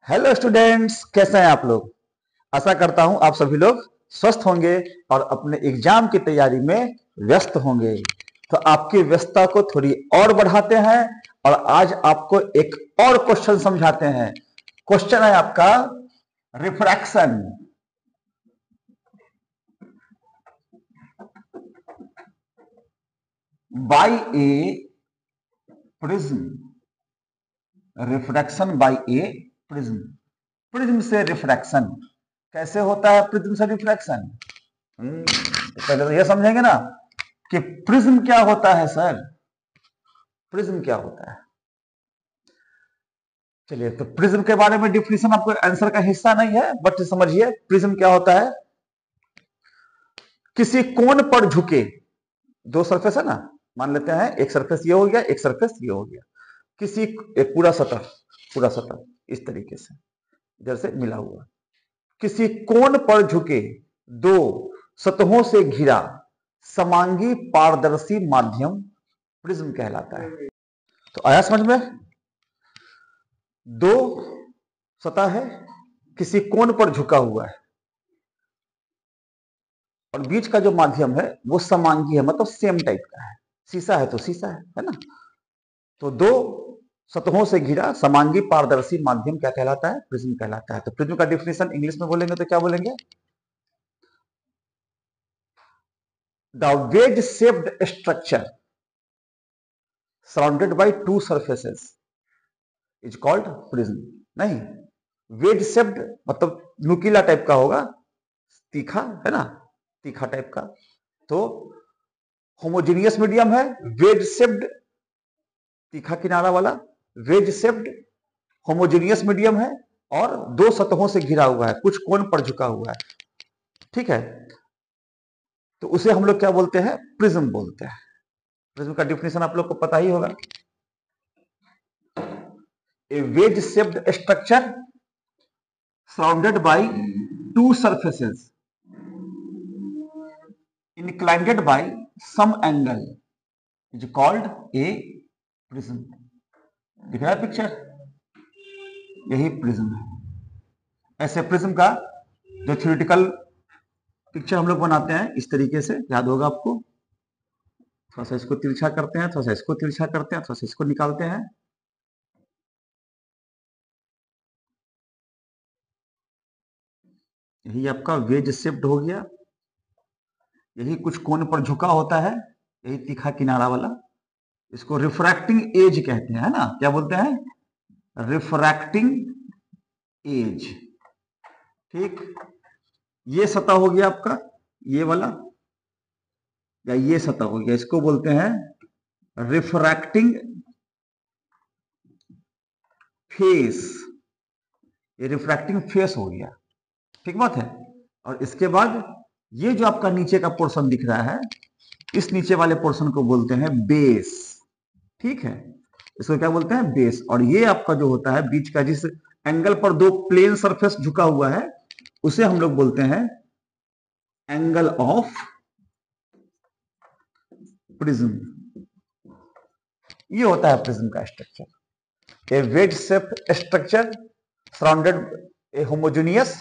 Hello students, कैसे हैं आप लोग। आशा करता हूं आप सभी लोग स्वस्थ होंगे और अपने एग्जाम की तैयारी में व्यस्त होंगे। तो आपकी व्यस्तता को थोड़ी और बढ़ाते हैं और आज आपको एक और क्वेश्चन समझाते हैं। क्वेश्चन है आपका रिफ्रैक्शन। बाय ए प्रिज्म, रिफ्रैक्शन बाय ए प्रिज्म। प्रिज्म से रिफ्रैक्शन कैसे होता है? प्रिज्म से रिफ्रैक्शन तो पहले तो यह समझेंगे ना कि प्रिज्म क्या होता है। सर, प्रिज्म क्या होता है? चलिए, तो प्रिज्म के बारे में डिफिनेशन आपको आंसर का हिस्सा नहीं है, बट समझिए प्रिज्म क्या होता है। किसी कोण पर झुके दो सरफेस है ना, मान लेते हैं एक सरफेस ये हो गया, एक सरफेस ये हो गया। किसी एक पूरा सतह इस तरीके से इधर से मिला हुआ किसी कोण पर झुके दो सतहों से घिरा समांगी पारदर्शी माध्यम प्रिज्म कहलाता है। तो आया समझ में? दो सतह है, किसी कोण पर झुका हुआ है और बीच का जो माध्यम है वो समांगी है, मतलब सेम टाइप का है। शीशा है तो शीशा है ना। तो दो सतहों से घिरा समांगी पारदर्शी माध्यम क्या कहलाता है? प्रिज्म कहलाता है। तो प्रिज्म का डिफिनेशन इंग्लिश में बोलेंगे तो क्या बोलेंगे? The ways shaped structure surrounded by two surfaces is called prism. नहीं, वेज शेप्ड मतलब नुकीला टाइप का होगा, तीखा है ना, तीखा टाइप का। तो होमोजेनियस मीडियम है, वेज शेप्ड तीखा किनारा वाला, वेज शेप्ड होमोजेनियस मीडियम है और दो सतहों से घिरा हुआ है, कुछ कोण पर झुका हुआ है। ठीक है, तो उसे हम लोग क्या बोलते हैं? प्रिज्म बोलते हैं। प्रिज्म का डिफिनेशन आप लोग को पता ही होगा। A wedge shaped structure surrounded by two surfaces inclined by some angle is called a prism। दिख रहा है पिक्चर? यही प्रिज्म है। ऐसे प्रिज्म का जो थ्योरेटिकल पिक्चर हम लोग बनाते हैं इस तरीके से, याद होगा आपको। थोड़ा सा इसको तिरछा करते हैं, थोड़ा सा इसको तिरछा करते हैं, थोड़ा सा इसको निकालते हैं। यही आपका वेज शेप्ड हो गया। यही कुछ कोण पर झुका होता है, यही तीखा किनारा वाला। इसको रिफ्रैक्टिंग एज कहते हैं ना। क्या बोलते हैं? Refracting edge. ठीक, ये सतह हो गया आपका, ये वाला, या ये सतह हो गया, इसको बोलते हैं रिफ्रैक्टिंग फेस। ये रिफ्रैक्टिंग फेस हो गया। ठीक बात है। और इसके बाद ये जो आपका नीचे का पोर्शन दिख रहा है, इस नीचे वाले पोर्शन को बोलते हैं बेस। ठीक है, इसको क्या बोलते हैं? बेस। और ये आपका जो होता है बीच का, जिस एंगल पर दो प्लेन सरफेस झुका हुआ है, उसे हम लोग बोलते हैं एंगल ऑफ प्रिज्म। ये होता है प्रिज्म का structure. A wedge shaped structure surrounded, A homogeneous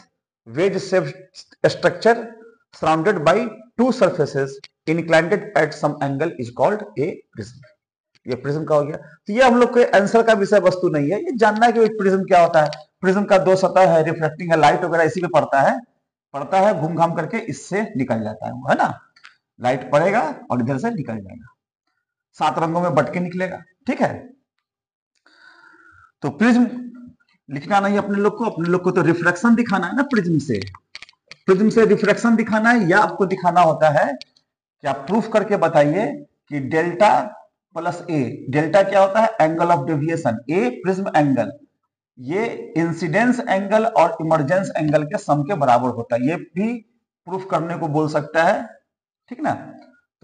veg shaped structure surrounded by two surfaces inclined at some angle is called a prism। ये प्रिज्म का हो गया। तो ये हम लोग के आंसर का विषय वस्तु नहीं है, ये जानना है कि प्रिज्म क्या होता है। प्रिज्म का दो सतह है, रिफ्लेक्टिंग है, लाइट वगैरह इसी पे पड़ता है, घूम घाम करके इससे निकल जाता है वो, है ना। लाइट पड़ेगा और इधर से निकल जाएगा, 7 रंगों में बट के निकलेगा। ठीक है, तो प्रिज्म लिखना नहीं अपने लोग को तो रिफ्लेक्शन दिखाना है ना प्रिज्म से। प्रिज्म से रिफ्लेक्शन दिखाना है, या आपको दिखाना होता है कि आप प्रूफ करके बताइए कि डेल्टा प्लस ए, डेल्टा क्या होता है? Angle of deviation. A prism angle, ये इंसिडेंस एंगल और इमर्जेंस एंगल के सम के बराबर होता है। ये भी प्रूफ करने को बोल सकता है। ठीक ना,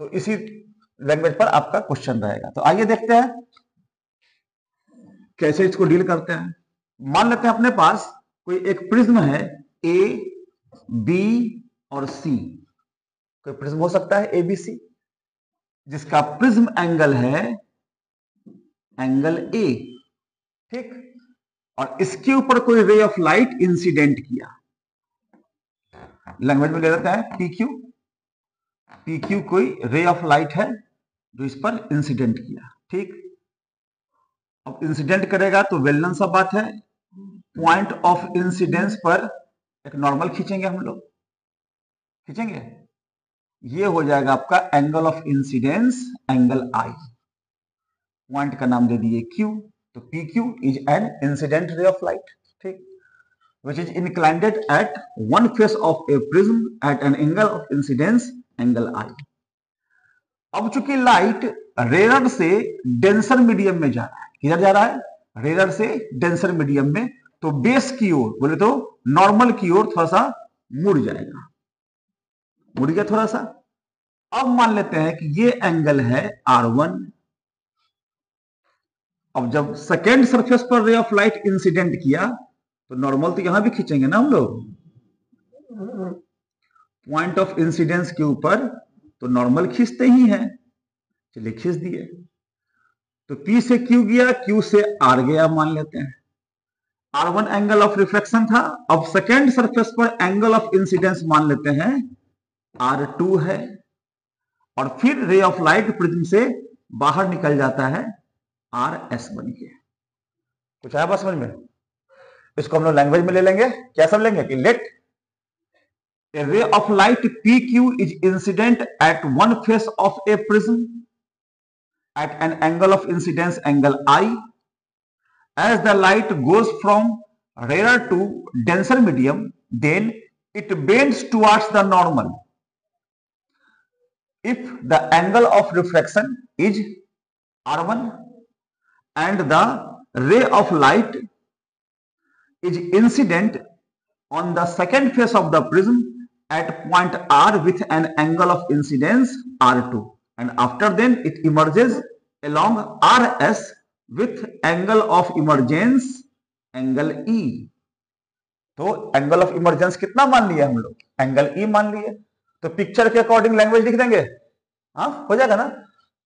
तो इसी लैंग्वेज पर आपका क्वेश्चन रहेगा। तो आइए देखते हैं कैसे इसको डील करते हैं। मान लेते हैं अपने पास कोई एक प्रिज्म है, ए बी और सी। कोई प्रिज्म हो सकता है ए बी सी, जिसका प्रिज्म एंगल है एंगल ए। ठीक, और इसके ऊपर कोई रे ऑफ लाइट इंसिडेंट किया, लैंग्वेज में ले लेते हैं पीक्यू, पीक्यू कोई रे ऑफ लाइट है जो इस पर इंसिडेंट किया, ठीक। अब इंसिडेंट करेगा तो वेल नोन सा बात है, पॉइंट ऑफ इंसिडेंस पर एक नॉर्मल खींचेंगे हम लोग, खींचेंगे, ये हो जाएगा आपका angle of incidence, angle I, point का नाम दे दिए क्यू, तो P Q is an incident ray of light, ठीक, which is inclined at one face of a prism at an angle of incidence, angle I. अब चूंकि light rare से denser medium में जा रहा है, किधर जा रहा है, रेयर से डेंसर मीडियम में, तो बेस की ओर बोले तो नॉर्मल की ओर थोड़ा सा मुड़ जाएगा, मुड़ गया थोड़ा सा। अब मान लेते हैं कि ये एंगल है R1। अब जब सेकेंड सरफेस पर रे ऑफ लाइट इंसिडेंट किया तो नॉर्मल तो यहां भी खींचेंगे ना हम लोग, पॉइंट ऑफ इंसिडेंस के ऊपर तो नॉर्मल खींचते ही हैं, चलिए खींच दिए, तो P से Q गया, Q से R गया, मान लेते हैं R1 एंगल ऑफ रिफ्लेक्शन था। अब सेकेंड सरफेस पर एंगल ऑफ इंसिडेंस मान लेते हैं R2 है, और फिर रे ऑफ लाइट प्रिज्म से बाहर निकल जाता है RS बन के। कुछ आया बात समझ में? इसको हम लोग लैंग्वेज में ले लेंगे, क्या सब लेंगे कि late a ray of light PQ is incident at one face of a prism at an angle of incidence, angle I. As the light goes from rarer to denser medium, then it bends towards the normal. If the angle of refraction is R1 and the ray of light is incident on the second face of the prism at point R with an angle of incidence R2, and after then it emerges along RS with angle of emergence, angle E. तो angle of emergence कितना मान लिया हम लोग, angle E मान लिए, तो picture के अकॉर्डिंग लैंग्वेज लिख देंगे, हाँ हो जाएगा ना,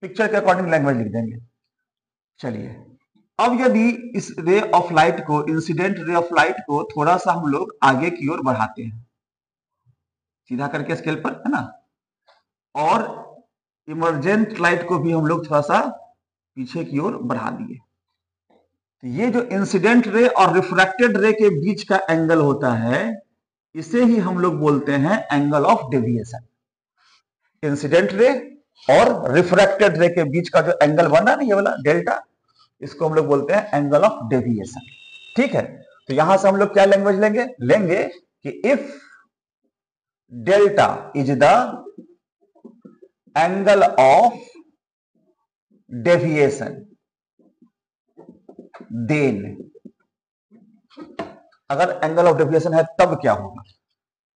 पिक्चर के अकॉर्डिंग लैंग्वेज लिख देंगे। चलिए अब यदि इस रे ऑफ लाइट को, इंसिडेंट रे ऑफ लाइट को थोड़ा सा हम लोग आगे की ओर बढ़ाते हैं, सीधा करके स्केल पर, है ना, और इमरजेंट लाइट को भी हम लोग थोड़ा सा पीछे की ओर बढ़ा दिए, तो ये जो इंसिडेंट रे और रिफ्रैक्टेड रे के बीच का एंगल होता है, इसे ही हम लोग बोलते हैं angle of deviation. Incident ray और रिफ्रैक्टेड रे के बीच का जो एंगल बना ना, ये वाला डेल्टा, इसको हम लोग बोलते हैं एंगल ऑफ डेविएशन, ठीक है। तो यहां से हम लोग क्या लैंग्वेज लेंगे कि if delta is the angle of deviation, then, अगर एंगल ऑफ डेविएशन है तब क्या होगा,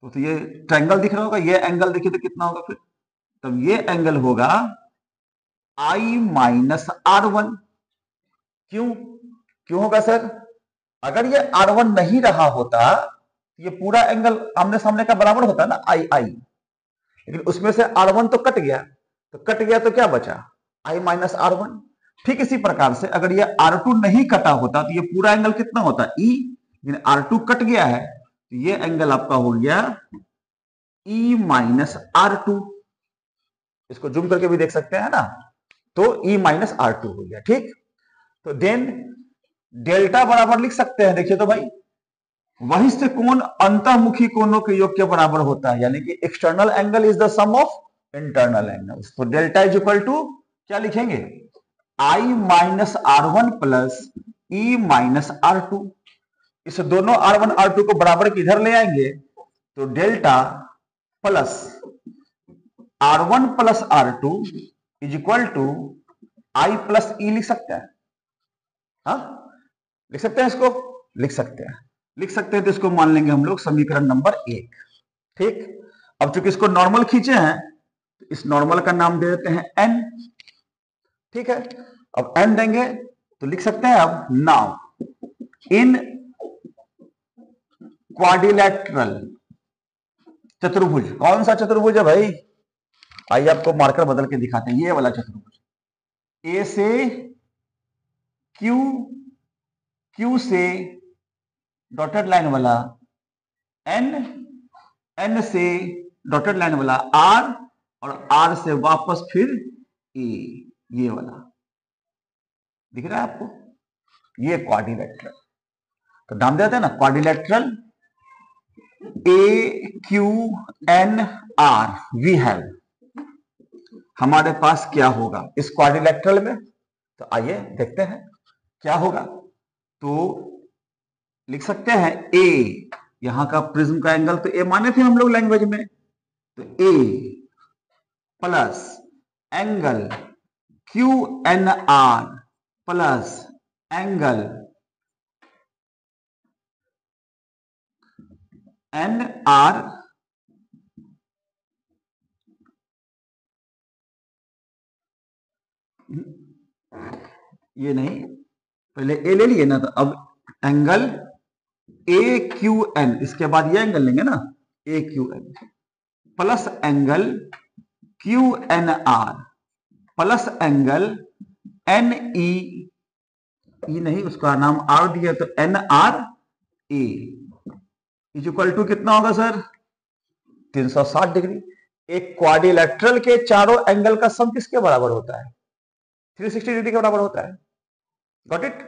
तो ये ट्रायंगल दिख रहा होगा, ये एंगल देखिए तो कितना होगा फिर, तब ये एंगल होगा I माइनस R1। क्यों होगा सर? अगर ये R1 नहीं रहा होता ये पूरा एंगल आमने सामने का बराबर होता ना, I, लेकिन उसमें से R1 तो कट गया, तो क्या बचा, I माइनस R1। ठीक इसी प्रकार से अगर ये R2 नहीं कटा होता तो ये पूरा एंगल कितना होता, E, लेकिन R2 कट गया है तो ये एंगल आपका हो गया E माइनस R2। इसको जूम करके भी देख सकते हैं ना, तो E माइनस R2 हो गया, ठीक। तो देन डेल्टा बराबर लिख सकते हैं, देखिए तो भाई, वही से कोण अंतःमुखी कोणों के योग के बराबर होता है, यानी कि external angle is the sum of internal angles. तो डेल्टा इज इक्वल टू क्या लिखेंगे, I minus R1 plus E minus R2। इस दोनों R1 R2 को बराबर किधर ले आएंगे, तो delta plus R1 plus R2 is equal to I plus E लिख सकते हैं, हाँ लिख सकते हैं, इसको लिख सकते हैं, तो इसको मान लेंगे हम लोग समीकरण नंबर 1, ठीक। अब चूंकि इसको नॉर्मल खींचे हैं तो इस नॉर्मल का नाम दे देते हैं n, ठीक है। अब n देंगे तो लिख सकते हैं अब नाउ इन क्वाड्रिलेटरल चतुर्भुज, कौन सा चतुर्भुज है भाई, आइए आपको मार्कर बदल के दिखाते हैं, ये वाला चतुर्भुज, A से Q, Q से डॉटेड लाइन वाला एन, एन से डॉटेड लाइन वाला आर, और आर से वापस फिर ए, ये वाला दिख रहा है आपको, ये क्वाड्रिलेटरल। तो नाम देते हैं ना quadrilateral A Q N R. We have, हमारे पास क्या होगा इस क्वाड्रिलेटरल में, तो आइए देखते हैं क्या होगा। तो लिख सकते हैं ए, यहां का प्रिज्म का एंगल तो ए माने थे हम लोग लैंग्वेज में, तो A plus angle Q N R plus angle N R, ये नहीं, पहले ए ले लिए ना, तो अब एंगल ए क्यू एन, इसके बाद ये एंगल लेंगे ना A Q N plus angle Q N R plus angle N E, नहीं उसका नाम आर दिया तो N R A is equal to कितना होगा सर 360 डिग्री। एक क्वाड्रिलेटरल के चारों एंगल का सम किसके बराबर होता है 360 डिग्री के बराबर होता है। गॉट इट,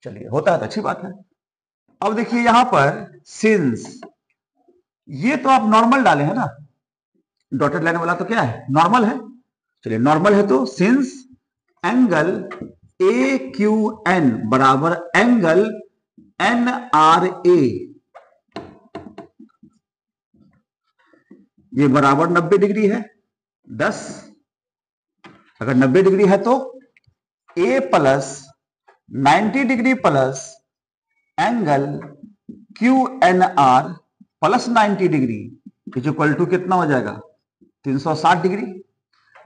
चलिए होता है तो अच्छी बात है। अब देखिए यहां पर सिंस ये तो आप नॉर्मल डाले हैं ना, डॉटेड लाइन वाला तो क्या है नॉर्मल है, चलिए नॉर्मल है तो since angle A Q N बराबर एंगल एन आर ए, ये बराबर 90 डिग्री है 10, अगर 90 डिग्री है तो A plus 90 degree plus angle Q N R plus 90 degree is equal to कितना हो जाएगा 360 डिग्री।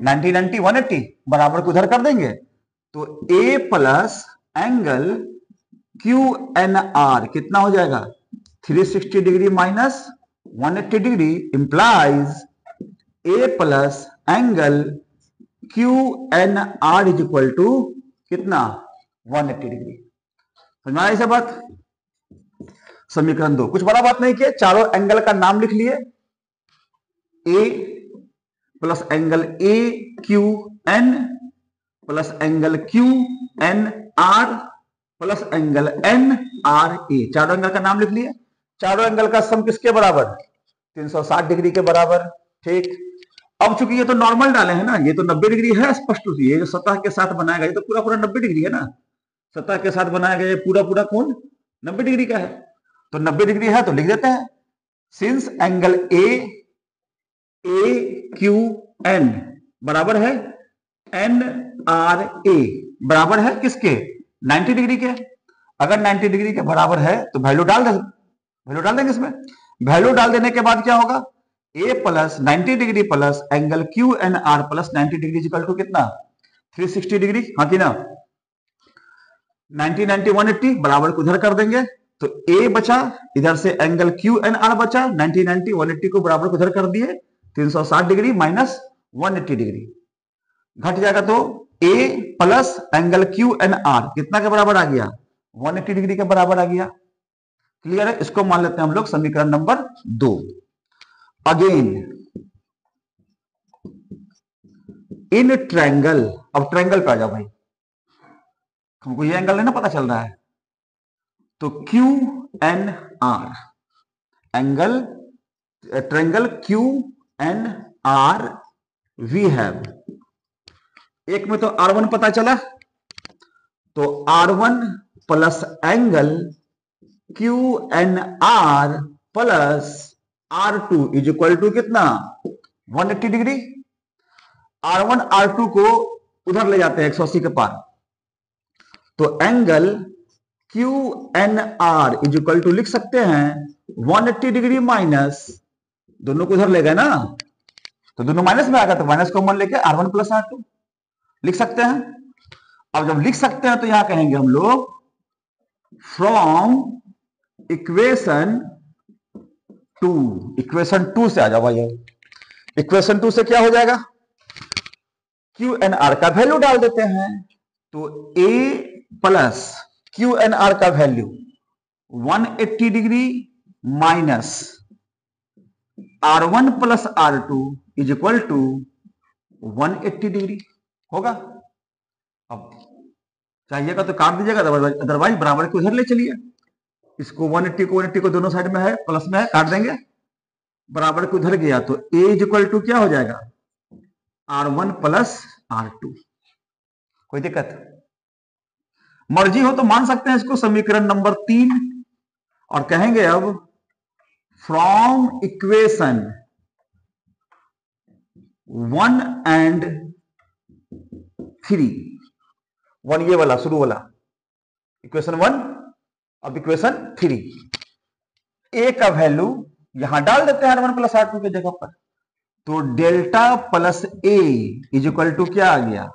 90 90 180 बराबर को उधर कर देंगे तो A plus angle Q N R कितना हो जाएगा 360 degree minus 180 degree implies A plus angle Q N R is equal to कितना 180 डिग्री। समझ में आया इसे बात। समीकरण 2 कुछ बड़ा बात नहीं किया, चारों एंगल का नाम लिख लिए, A plus angle A Q N plus angle Q N R plus angle N R A, चारों एंगल का नाम लिख लिए। चारों एंगल का सम किसके बराबर 360 डिग्री के बराबर। ठीक, अब चूंकि ये तो नॉर्मल डाले हैं ना, ये तो 90 डिग्री है स्पष्ट रूप से, ये जो सतह के साथ बनाया गया ये तो पूरा पूरा 90 डिग्री है ना, सतह के साथ बनाया गया पूरा पूरा कौन 90 डिग्री का है, तो 90 डिग्री है तो लिख देते हैं since angle A Q N बराबर है एन आर ए बराबर है किसके 90 डिग्री के। अगर 90 डिग्री के बराबर है तो वैल्यू डाल देंगे इसमें। वैल्यू डाल देने के बाद क्या होगा A plus 90 degree plus angle Q N R plus 90 degree equal to कितना 360 डिग्री, हाँ कि ना। 90 90 180 बराबर को उधर कर देंगे तो ए बचा, इधर से एंगल क्यू एन आर बचा, 90 90 180 को बराबर को उधर कर दिए, 360 डिग्री माइनस 180 डिग्री घट जाएगा तो A plus angle Q N R कितना के बराबर आ गया 180 डिग्री के बराबर आ गया। क्लियर है, इसको मान लेते हैं हम लोग समीकरण नंबर 2। अगेन इन ट्रायंगल, अब ट्रायंगल पे आ जाओ भाई, हमको ये एंगल नहीं ना पता चल रहा है, तो Q N R angle triangle Q N R we have, एक में तो R1 पता चला तो R1 plus angle Q N R plus R2 is equal to कितना 180 डिग्री। R1 R2 को उधर ले जाते हैं 180 के पार, तो angle Q N R is equal to लिख सकते हैं 180 डिग्री माइनस, दोनों को उधर ले गए ना तो दोनों माइनस में आ गया, तो माइनस कॉमन लेके R1 प्लस R2 लिख सकते हैं। अब जब लिख सकते हैं तो यहां कहेंगे हम लोग फ्रॉम इक्वेशन 2, इक्वेशन 2 से आ जाओ भाई। इक्वेशन 2 से क्या हो जाएगा क्यू एन आर का वैल्यू डाल देते हैं, तो A plus Q N R का value 180 degree minus R1 plus R2 is equal to 180 degree होगा। अब चाहिएगा तो काट दीजिएगा, अदरवाइज बराबर को उधर ले चलिए। इसको 180 को दोनों साइड में है, प्लस में है, काट देंगे, बराबर को उधर गया तो A इज इक्वल टू क्या हो जाएगा, R1 प्लस R2। कोई दिक्कत? मर्जी हो तो मान सकते हैं इसको समीकरण नंबर 3 और कहेंगे अब फ्रॉम इक्वेशन 1 एंड 3, 1 ये वाला शुरू वाला इक्वेशन 1, अब इक्वेशन 3, ए का वैल्यू यहां डाल देते हैं R1 प्लस R2 के जगह पर, तो delta plus A is equal to क्या आ गया,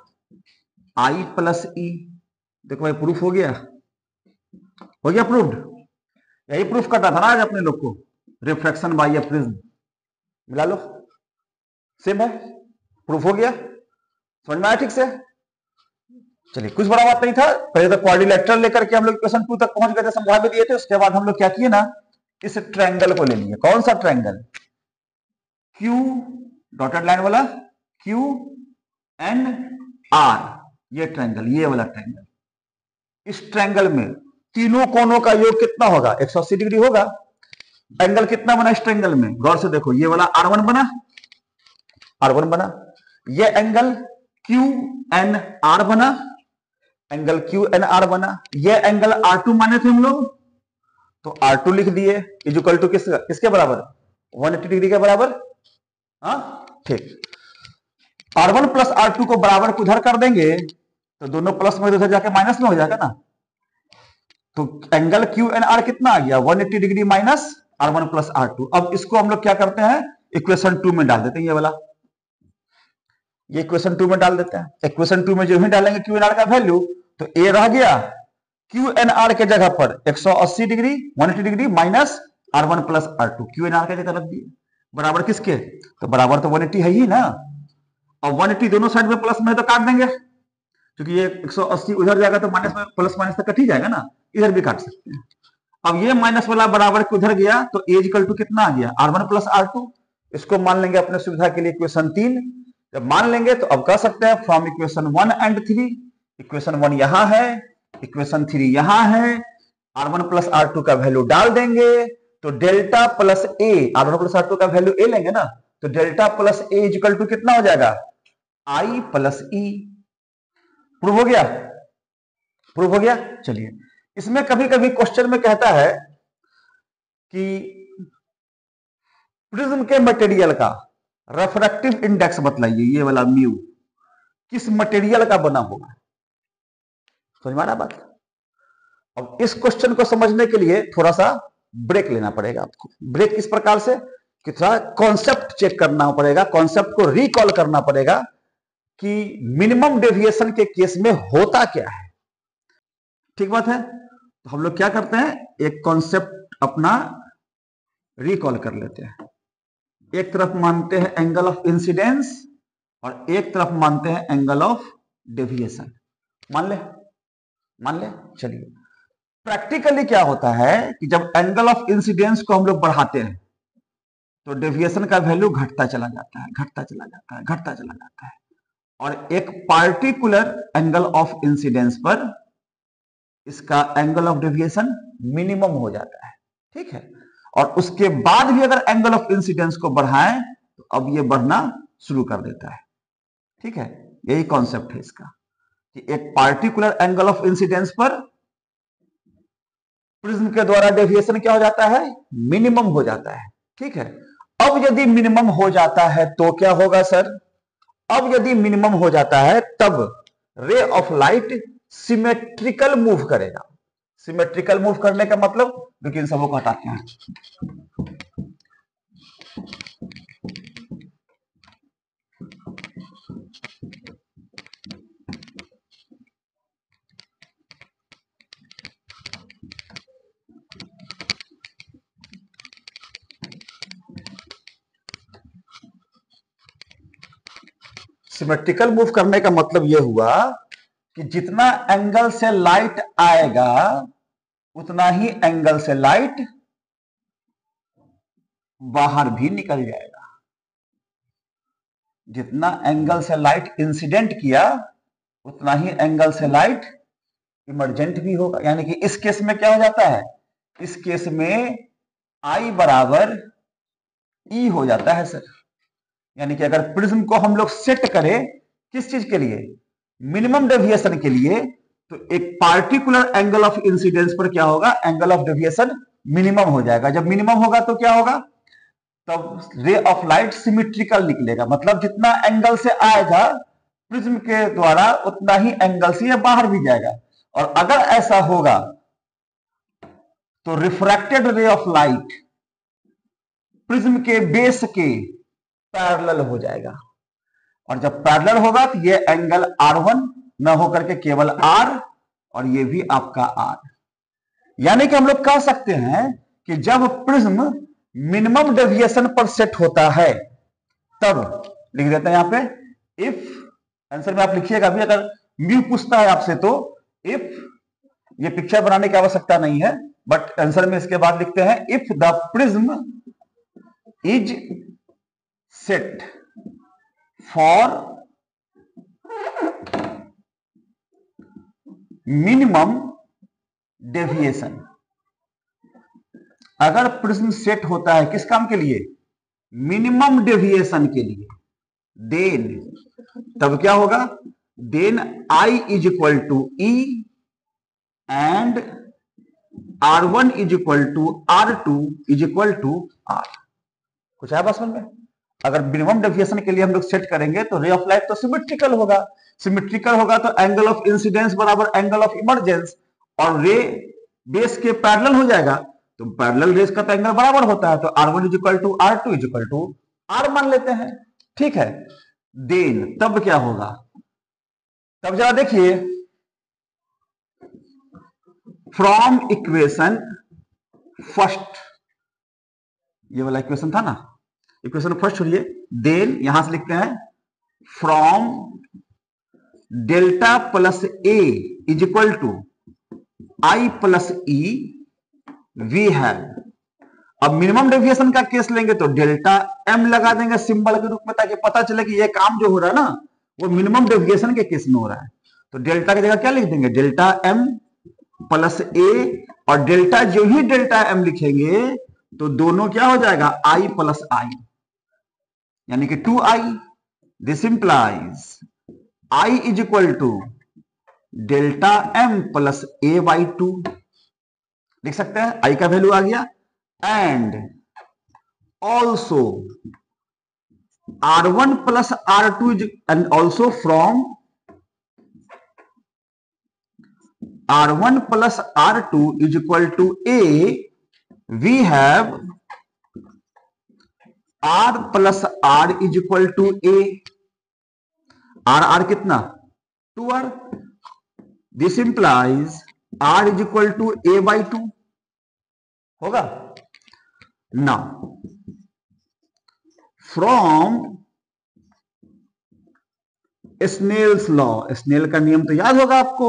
I प्लस ई। देखो भाई प्रूफ हो गया प्रूफ्ड। यही प्रूफ करना था ना आज अपने लोग को, रिफ्रैक्शन बाय ए प्रिज्म। मिला लो, सेम है, प्रूफ हो गया, समझ में आया ठीक से? चलिए कुछ बड़ा बात नहीं था। पहले तो क्वाड्रिलेटरल लेकर के हम लोग इक्वेशन 2 तक पहुंच गए थे, समझा भी दिए थे। उसके बाद हम लोग क्या किए ना, इस ट्रायंगल को ले लिए। कौन सा ट्रायंगल? क्यू डॉटेड लाइन वाला, क्यू एन आर, ये ट्रायंगल, ये वाला ट्रायंगल। इस ट्रायंगल में तीनों कोनों का योग कितना होगा, 180 डिग्री होगा। एंगल कितना बना इस ट्रायंगल में, गौर से देखो, ये वाला R1 बना, R1 बना, ये एंगल QNR बना, एंगल QNR बना, ये एंगल R2 माने थे हम लोग, तो R2 लिख दिए इज इक्वल टू किसके बराबर, 180 डिग्री के बराबर। हाँ ठीक, R1 प्लस R2 को बराबर को उधर कर देंगे तो दोनों प्लस में उधर जाके माइनस में हो जाएगा ना। तो एंगल QNR कितना आ गया, 180 degree minus R1 plus R2। अब इसको हम लोग क्या करते हैं, इक्वेशन 2 में डाल देते हैं, ये वाला, ये इक्वेशन 2 में डाल देते हैं। इक्वेशन 2 में जो ही डालेंगे QNR का वैल्यू, तो A रह गया QNR के जगह पर 180 degree 180 degree minus R1 plus R2, QNR के जगह रख दिए, बराबर किसके, तो बराबर तो 180 है ही ना। अब 180 दोनों साइड में प्लस में तो काट देंगे, क्योंकि ये 180 उधर जाएगा तो माइनस में प्लस माइनस तक कट ही जाएगा ना, इधर भी काट सकते हैं। अब ये माइनस वाला बराबर के उधर गया तो A इक्वल टू कितना आ गया, R1 प्लस R2। इसको मान लेंगे अपने सुविधा के लिए इक्वेशन 3। जब मान लेंगे तो अब कह सकते हैं फ्रॉम इक्वेशन 1 एंड 3, इक्वेशन 1 यहां है, इक्वेशन 3 यहां है, R1 प्लस R2 का वैल्यू डाल देंगे तो डेल्टा प्लस ए, R1 प्लस R2 का वैल्यू ए लेंगे ना, तो delta plus A equal to कितना हो जाएगा, I प्लस ई। प्रूव हो गया, प्रूव हो गया। चलिए, इसमें कभी कभी क्वेश्चन में कहता है कि प्रिज्म के मटेरियल का रिफ्रैक्टिव इंडेक्स बतलाइए, ये वाला म्यू किस मटेरियल का बना होगा। समझ में आ रहा बात? अब इस क्वेश्चन को समझने के लिए थोड़ा सा ब्रेक लेना पड़ेगा आपको। ब्रेक किस प्रकार से कि थोड़ा कॉन्सेप्ट चेक करना पड़ेगा, कॉन्सेप्ट को रिकॉल करना पड़ेगा कि मिनिमम डेविएशन के केस में होता क्या है। ठीक बात है? तो हम लोग क्या करते हैं, एक कॉन्सेप्ट अपना रिकॉल कर लेते हैं। एक तरफ मानते हैं एंगल ऑफ इंसिडेंस और एक तरफ मानते हैं एंगल ऑफ डेविएशन। मान ले। चलिए, प्रैक्टिकली क्या होता है कि जब एंगल ऑफ इंसिडेंस को हम लोग बढ़ाते हैं तो डेविएशन का वैल्यू घटता चला जाता है, और एक पार्टिकुलर एंगल ऑफ इंसिडेंस पर इसका एंगल ऑफ डेविएशन मिनिमम हो जाता है। ठीक है, और उसके बाद भी अगर एंगल ऑफ इंसिडेंस को बढ़ाएं तो अब ये बढ़ना शुरू कर देता है। ठीक है, यही कॉन्सेप्ट है इसका कि एक पार्टिकुलर एंगल ऑफ इंसिडेंस पर प्रिज्म के द्वारा डेविएशन क्या हो जाता है, मिनिमम हो जाता है। ठीक है, अब यदि मिनिमम हो जाता है तो क्या होगा सर, अब यदि मिनिमम हो जाता है तब ray of light symmetrical move करेगा। सिमेट्रिकल मूव करने का मतलब, लेकिन सबको हटाते हैं, सिमेट्रिकल मूव करने का मतलब यह हुआ कि जितना एंगल से लाइट आएगा उतना ही एंगल से लाइट बाहर भी निकल जाएगा। जितना एंगल से लाइट इंसिडेंट किया उतना ही एंगल से लाइट इमर्जेंट भी होगा। यानी कि इस केस में क्या हो जाता है, इस केस में I बराबर E हो जाता है सर। यानी कि अगर प्रिज्म को हम लोग सेट करें किस चीज के लिए, मिनिमम डेविएशन के लिए, तो एक पार्टिकुलर एंगल ऑफ इंसिडेंस पर क्या होगा, एंगल ऑफ डेविएशन मिनिमम हो जाएगा। जब मिनिमम होगा तो क्या होगा, तब रे ऑफ लाइट सिमेट्रिकल निकलेगा। मतलब जितना एंगल से आएगा प्रिज्म के द्वारा उतना ही एंगल से यह बाहर भी जाएगा। और अगर ऐसा होगा तो refracted ray of light prism के बेस के पैरेलल हो जाएगा। और जब पैरेलल होगा तो ये एंगल R1 न होकर के केवल R, और ये भी आपका R। यानी कि हम लोग कह सकते हैं कि जब प्रिज्म मिनिमम डेविएशन पर सेट होता है तब, लिख देते हैं यहां पे, इफ, आंसर में आप लिखिएगा अभी, अगर म्यू पूछता है आपसे तो इफ, ये पिक्चर बनाने की आवश्यकता नहीं है, बट आंसर में इसके बाद लिखते हैं if the prism is set for minimum deviation. अगर प्रिज्म सेट होता है किस काम के लिए, मिनिमम डेविएशन के लिए, देन तब क्या होगा, then I is equal to E and R1 is equal to R2 is equal to R। कुछ है बस में, अगर मिनिमम डेविएशन के लिए हम लोग सेट करेंगे तो रे ऑफ लाइट तो सिमेट्रिकल होगा, सिमेट्रिकल होगा तो एंगल ऑफ इंसिडेंस बराबर एंगल ऑफ इमर्जेंस, और रे बेस के पैरेलल हो जाएगा, तो पैरेलल रेस का तो एंगल बराबर होता है, तो R1 is equal to R2 is equal to R मान लेते हैं। ठीक है, देन तब क्या होगा, तब जरा देखिए, फ्रॉम इक्वेशन फर्स्ट, ये वाला इक्वेशन था ना, इक्वेशन फर्स्ट छोड़िए, देन यहां से लिखते हैं from delta plus A is equal to I plus E we है। अब मिनिमम डेविएशन का केस लेंगे तो डेल्टा एम लगा देंगे सिंबल के रूप में, ताकि पता चले कि ये काम जो हो रहा है ना वो मिनिमम डेविएशन के केस में हो रहा है। तो डेल्टा की जगह क्या लिख देंगे, डेल्टा एम प्लस ए, और डेल्टा जो ही डेल्टा एम लिखेंगे तो दोनों क्या हो जाएगा, I प्लस आई, यानी कि 2I। This implies I is equal to delta M plus A by 2, लिख सकते हैं, I का वैल्यू आ गया, and also R1 plus R2 and also from R1 plus R2 is equal to A, we have R plus R is equal to A, R कितना, 2R, this implies R is equal to A by 2 होगा। Now from Snell's law, Snell का नियम तो याद होगा आपको,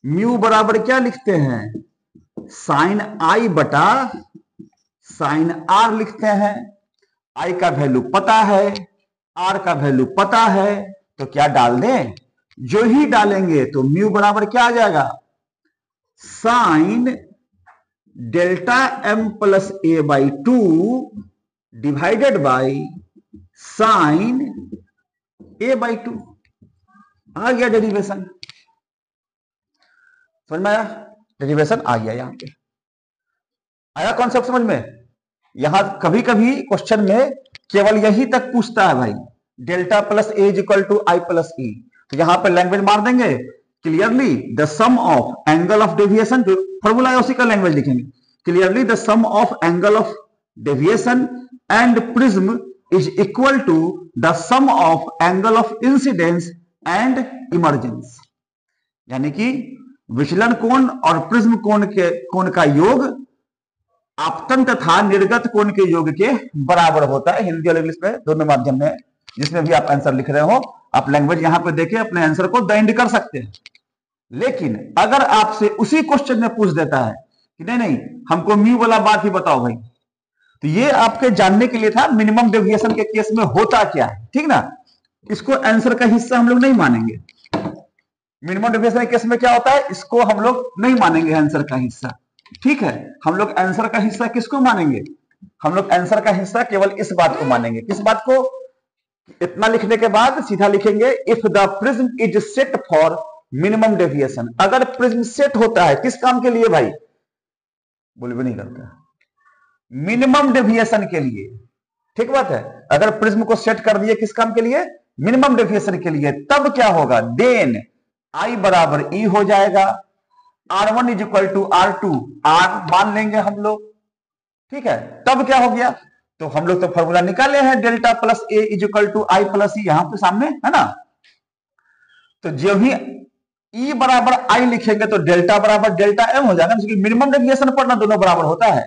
mu बराबर क्या लिखते हैं, साइन आई बटा साइन आर लिखते हैं। आई का वैल्यू पता है, आर का वैल्यू पता है, तो क्या डाल दें, जो ही डालेंगे तो म्यू बराबर क्या आ जाएगा, sine delta M plus A by 2 divided by sine A by 2। आ गया डेरिवेशन, समझ में आया, डेरिवेशन आ गया। यहां पे आया कॉन्सेप्ट समझ में। यहां कभी कभी क्वेश्चन में केवल यही तक पूछता है भाई, delta plus A is equal to I plus E, तो यहां पे लैंग्वेज मार देंगे clearly the sum of angle of deviation, जो फॉर्मूला है उसी का लैंग्वेज लिखेंगे, clearly the sum of angle of deviation and prism is equal to the sum of angle of incidence and emergence. यानी कि विचलन कोण और प्रिज्म कोण का योग आपतन तथा निर्गत कोण के योग के बराबर होता है। हिंदी और इंग्लिश में दोनों माध्यम में, जिसमें भी आप आंसर लिख रहे हो, आप लैंग्वेज यहां पे देके अपने आंसर को द एंड कर सकते हैं। लेकिन अगर आपसे उसी क्वेश्चन में पूछ देता है कि नहीं नहीं हमको म्यू वाला बात ही बताओ भाई, तो ये आपके जानने के लिए था मिनिमम डेविएशन के केस में होता क्या है, ठीक ना। इसको आंसर का हिस्सा हम लोग नहीं मानेंगे। मिनिमम डेविएशन के केस में क्या होता है, इसको हम लोग नहीं मानेंगे आंसर का हिस्सा, ठीक है। हम लोग आंसर का हिस्सा किसको मानेंगे, हम लोग आंसर का हिस्सा केवल इस बात को मानेंगे। किस बात को, इतना लिखने के बाद सीधा लिखेंगे if the prism is set for minimum deviation. अगर प्रिज्म सेट होता है किस काम के लिए भाई, बोले भी नहीं करता, मिनिमम डेविएशन के लिए, ठीक बात है। अगर प्रिज्म को सेट कर दिए किस काम के लिए, मिनिमम डेविएशन के लिए, तब क्या होगा, देन आई बराबर ई हो जाएगा, R1 is equal to R2, R मान लेंगे हम लोग, ठीक है। तब क्या हो गया, तो हम लोग तो फॉर्मूला निकाले हैं delta plus A is equal to I plus E, यहां पे सामने है ना। तो जब भी ई बराबर आई लिखेंगे तो डेल्टा बराबर डेल्टा एम हो जाएगा, क्योंकि मिनिमम डेविएशन पर ना दोनों बराबर होता है।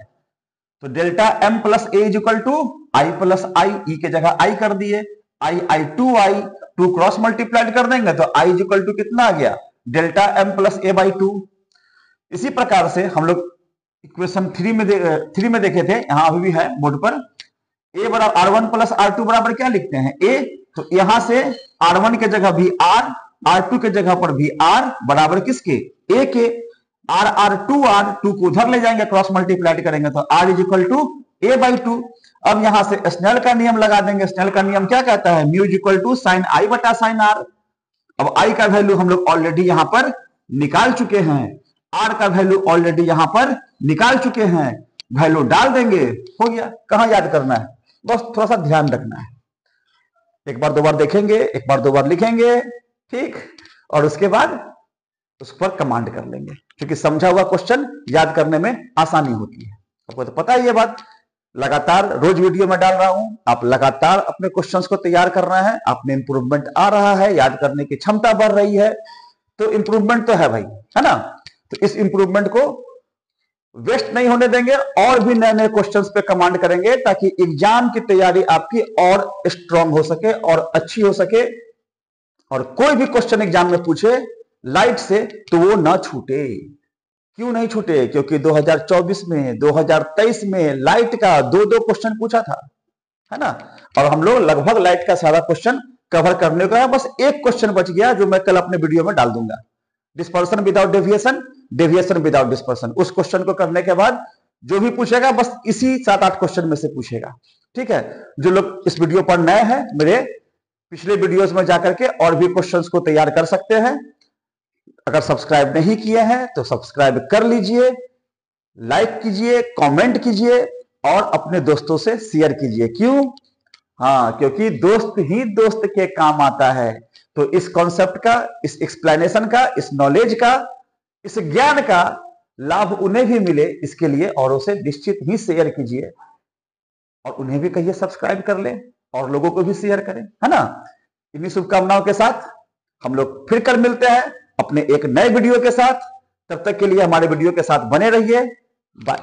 तो delta M plus A is equal to I plus I, E के जगह आई कर दिए, आई टू क्रॉस मल्टीप्लाइड कर देंगे तो आई इज इक्वल टू कितना आ गया, delta M plus A by 2। इसी प्रकार से हम लोग इक्वेशन 3 में देखे थे, यहां अभी भी है बोर्ड पर, ए बराबर R1 प्लस R2 बराबर क्या लिखते हैं, ए। तो यहां से R1 के जगह भी R, R2 के जगह पर भी R बराबर किसके, ए के। R2 को उधर ले जाएंगे, क्रॉस मल्टीप्लाइड करेंगे तो R is equal to A by 2। अब यहां से स्नेल का नियम लगा देंगे। स्नेल का नियम क्या कहता है, mu is equal to sine I बटा साइन आर। अब आई का वैल्यू हम लोग ऑलरेडी यहां पर निकाल चुके हैं, आर का वैल्यू ऑलरेडी यहां पर निकाल चुके हैं, वैल्यू डाल देंगे, हो गया। कहां याद करना है, बस थोड़ा सा ध्यान रखना है, एक बार दो बार देखेंगे, एक बार दो बार लिखेंगे, ठीक, और उसके बाद उस पर कमांड कर लेंगे, क्योंकि समझा हुआ क्वेश्चन याद करने में आसानी होती है। आपको तो पता है ये बात, लगातार रोज वीडियो में डाल रहा हूं, आप लगातार अपने क्वेश्चंस को तैयार कर रहे हैं, आप में इंप्रूवमेंट आ रहा है, याद करने की क्षमता बढ़ रही है, तो इंप्रूवमेंट तो है भाई, है ना। तो इस इंप्रूवमेंट को वेस्ट नहीं होने देंगे, और भी नए नए क्वेश्चंस पे कमांड करेंगे, ताकि एग्जाम की तैयारी आपकी और स्ट्रांग हो सके और अच्छी हो सके, और कोई भी क्वेश्चन एग्जाम में पूछे लाइट से तो वो ना छूटे। क्यों नहीं छूटे, क्योंकि 2024 में 2023 में लाइट का दो क्वेश्चन पूछा था, है ना, और हम लोग लगभग लाइट का सारा क्वेश्चन कवर करने का है। बस एक क्वेश्चन बच गया जो मैं कल अपने वीडियो में डाल दूंगा, dispersion without deviation, deviation without dispersion. उस क्वेश्चन को करने के बाद जो भी पूछेगा बस इसी 7-8 क्वेश्चन में से पूछेगा, ठीक है। जो लोग इस वीडियो पर नए हैं, मेरे पिछले वीडियोस में जाकर के और भी क्वेश्चंस को तैयार कर सकते हैं। अगर सब्सक्राइब नहीं किए हैं तो सब्सक्राइब कर लीजिए, लाइक कीजिए, कमेंट कीजिए और अपने दोस्तों से शेयर कीजिए। क्यों, हाँ, क्योंकि दोस्त ही दोस्त के काम आता है। तो इस कॉन्सेप्ट का, इस एक्सप्लेनेशन का, इस नॉलेज का, इस ज्ञान का लाभ उन्हें भी मिले, इसके लिए औरों से निश्चित ही शेयर कीजिए, और उन्हें भी कहिए सब्सक्राइब कर ले और लोगों को भी शेयर करें, है ना। इन्हीं शुभकामनाओं के साथ हम लोग फिर कल मिलते हैं अपने एक नए वीडियो के साथ। तब तक के लिए हमारे वीडियो के साथ बने रहिए। बाय।